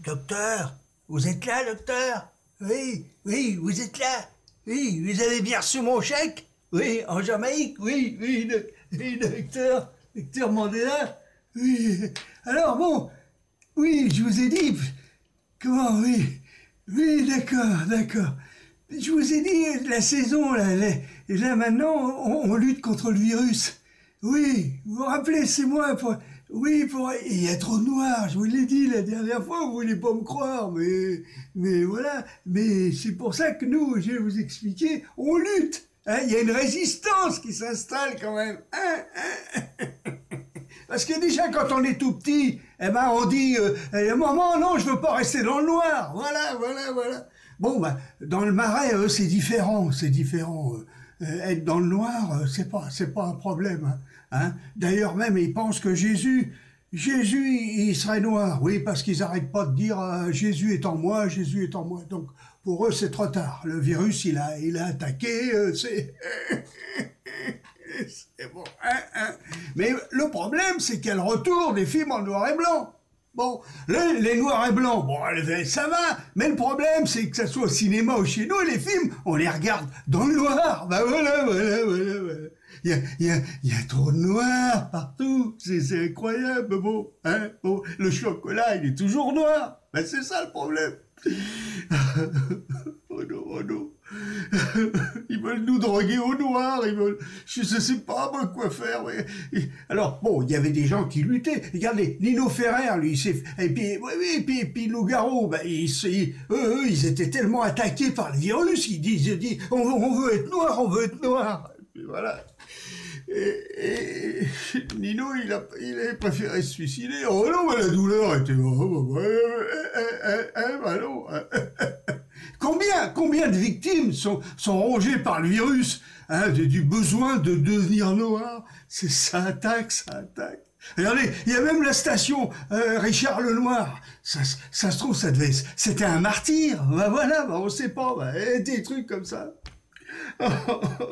Docteur, vous êtes là, docteur? Oui, oui, vous êtes là. Oui, vous avez bien reçu mon chèque? Oui, en Jamaïque? Oui, oui, oui, docteur Mandela? Oui, alors bon, oui, je vous ai dit, comment, oui, oui, d'accord. Je vous ai dit, la saison, là maintenant, on lutte contre le virus. Oui, vous vous rappelez, c'est moi, il y a trop de noirs, je vous l'ai dit la dernière fois, vous voulez pas me croire, mais voilà, mais c'est pour ça que nous, je vais vous expliquer, on lutte, hein, il y a une résistance qui s'installe quand même, Parce que déjà, quand on est tout petit, eh ben, on dit, maman, non, je veux pas rester dans le noir. Voilà. Bon, ben, dans le Marais, c'est différent. Être dans le noir, c'est pas un problème, hein. D'ailleurs, même, ils pensent que Jésus, il serait noir. Oui, parce qu'ils arrêtent pas de dire, Jésus est en moi. Donc, pour eux, c'est trop tard. Le virus, il a attaqué, c'est bon, Mais le problème, c'est qu'il y a le retour des films en noir et blanc. Bon, les noirs et blancs, bon, ça va, mais le problème, c'est que ça soit au cinéma ou chez nous, les films, on les regarde dans le noir. Bah voilà. Il y a trop de noir partout, c'est incroyable, bon, le chocolat, il est toujours noir. Ben c'est ça le problème. Oh non. Ils veulent nous droguer au noir, je sais pas moi quoi faire. Ouais. Alors bon, il y avait des gens qui luttaient. Regardez, Nino Ferrer, lui, et puis Nougaro, ben, eux, ils étaient tellement attaqués par le virus, ils disent, on veut être noir. Et puis voilà. Et Nino, il avait préféré se suicider. Oh non, mais la douleur était... non. Combien de victimes sont rongées par le virus, du besoin de devenir noir? Ça attaque. Regardez, il y a même la station Richard Lenoir. Ça se trouve, c'était un martyr. Ben voilà, on sait pas. Des trucs comme ça.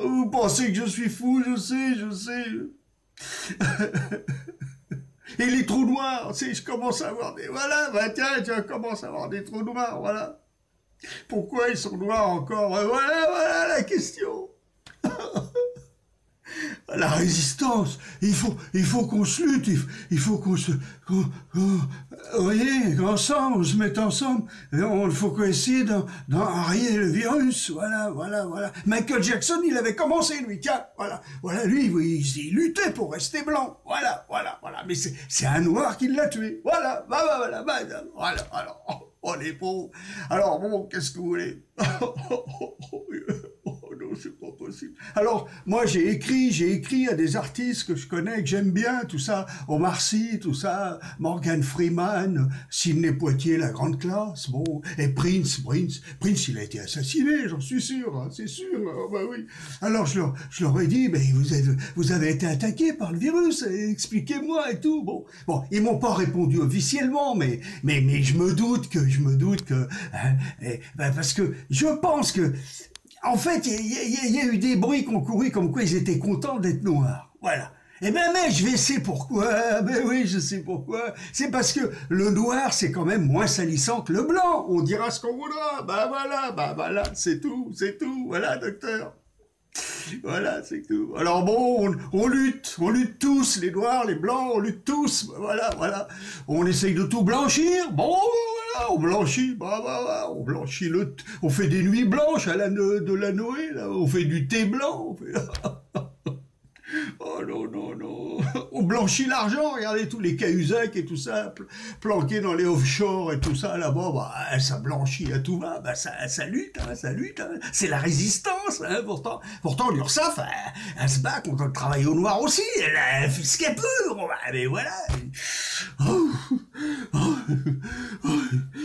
Vous pensez que je suis fou? Je sais. Et les trous noirs, je commence à avoir des... Voilà, tiens, je commence à avoir des trous noirs, voilà. Pourquoi ils sont noirs encore? Voilà la question. La résistance, il faut qu'on se lutte, il faut qu'on vous voyez, ensemble, on se mette ensemble, il faut qu'on essaie d'enrayer le virus, voilà. Michael Jackson, il avait commencé, lui, tiens, voilà, lui, il luttait pour rester blanc, voilà, mais c'est un noir qui l'a tué, voilà, alors, oh les pauvres, alors bon, qu'est-ce que vous voulez? Non, c'est pas possible. Alors, moi, j'ai écrit à des artistes que je connais, que j'aime bien, tout ça, Omar Sy, tout ça, Morgan Freeman, Sidney Poitier, la grande classe, bon, et Prince, il a été assassiné, j'en suis sûr, c'est sûr, bah oui. Alors, je leur ai dit, mais vous avez été attaqué par le virus, expliquez-moi et tout, bon, ils m'ont pas répondu officiellement, mais je me doute que, parce que je pense que, en fait, il y a eu des bruits qui ont couru comme quoi ils étaient contents d'être noirs. Voilà. Eh ben, mais je sais pourquoi. Ben oui, je sais pourquoi. C'est parce que le noir, c'est quand même moins salissant que le blanc. On dira ce qu'on voudra. Bah voilà, c'est tout. Voilà, docteur. Voilà, c'est tout. Alors bon, on lutte tous, les noirs, les blancs, on lutte tous, voilà. On essaye de tout blanchir, bon, voilà, on blanchit, on blanchit on fait des nuits blanches de la Noé, là, on fait du thé blanc, oh non, on blanchit l'argent, regardez tous les Cahuzac et tout ça, planqués dans les offshore et tout ça, là-bas, ça blanchit à tout va, ça lutte, c'est la résistance, pourtant l'URSSAF, elle se bat contre le travail au noir aussi, elle fait ce qu'elle peut, mais voilà.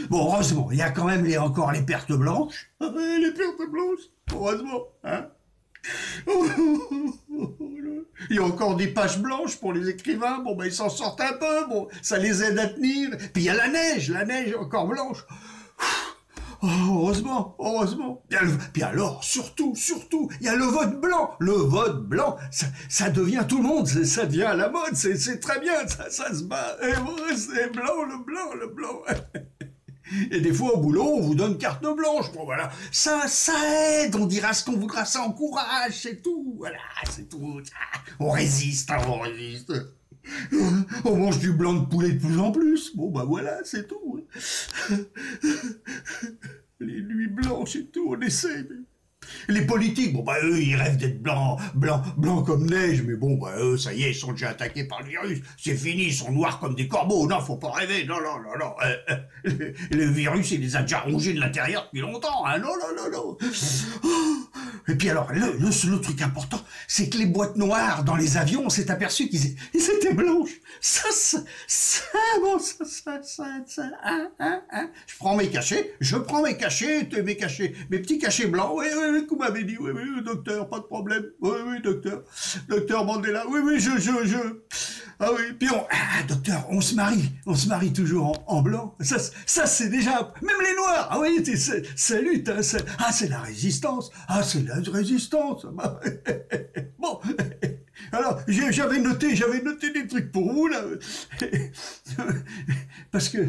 Bon, heureusement, il y a quand même encore les pertes blanches, heureusement, Il y a encore des pages blanches pour les écrivains, ils s'en sortent un peu, ça les aide à tenir. Puis il y a la neige encore blanche. Oh, heureusement. Puis alors, surtout, il y a le vote blanc. Le vote blanc, ça devient tout le monde, ça devient à la mode, c'est très bien, ça se bat. Et c'est blanc, le blanc. Et des fois, au boulot, on vous donne carte blanche. Bon, voilà. Ça aide. On dira ce qu'on voudra, ça encourage, c'est tout. Voilà, c'est tout. On résiste, hein, on résiste. On mange du blanc de poulet de plus en plus. Bon, bah voilà, c'est tout. Les nuits blanches et tout, on essaie. Les politiques, bon, bah eux, ils rêvent d'être blancs comme neige. Mais bon, bah eux, ça y est, ils sont déjà attaqués par le virus. C'est fini, ils sont noirs comme des corbeaux. Non, faut pas rêver. Non. Le virus, il les a déjà rongés de l'intérieur depuis longtemps. Hein. Non. Et puis alors, le truc important, c'est que les boîtes noires dans les avions, on s'est aperçu qu'ils étaient blanches. Je prends mes cachets, mes petits cachets blancs. Oui, vous m'avez dit, oui, docteur, pas de problème. Oui, docteur. Docteur Mandela, oui, je. Ah oui, puis docteur, on se marie toujours en blanc. Ça c'est déjà, même les noirs. Ah oui, ça lutte, hein, c'est la résistance. Ah, c'est la résistance. Bon, alors j'avais noté des trucs pour vous là, parce que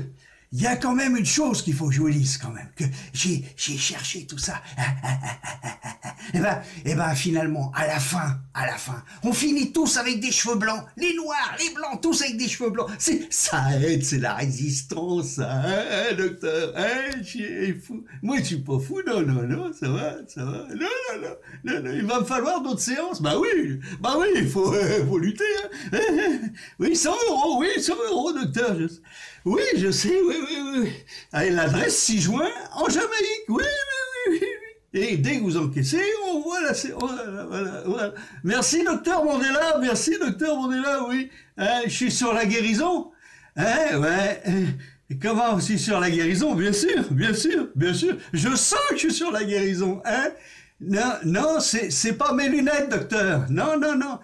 il y a quand même une chose qu'il faut que je vous dise quand même, que j'ai cherché tout ça. Et ben finalement, à la fin, on finit tous avec des cheveux blancs, les noirs, les blancs, tous avec des cheveux blancs. Ça aide, c'est la résistance, hein, docteur, hein, je suis fou. Moi, je suis pas fou, non, ça va. Non, il va me falloir d'autres séances. Bah oui, il faut lutter, hein. Oui, 100 €, docteur, oui, je sais, oui. Allez, l'adresse 6 juin en Jamaïque, oui. Et dès que vous encaissez, on voit la séance, voilà. Merci, docteur Mandela, oui. Je suis sur la guérison. Ouais. Et comment je suis sur la guérison? Bien sûr. Je sens que je suis sur la guérison, hein. Non, c'est pas mes lunettes, docteur. Non. Non.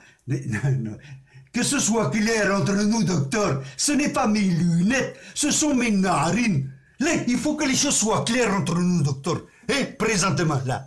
Que ce soit clair entre nous, docteur, ce n'est pas mes lunettes, ce sont mes narines. Là, il faut que les choses soient claires entre nous, docteur. Présentement, là.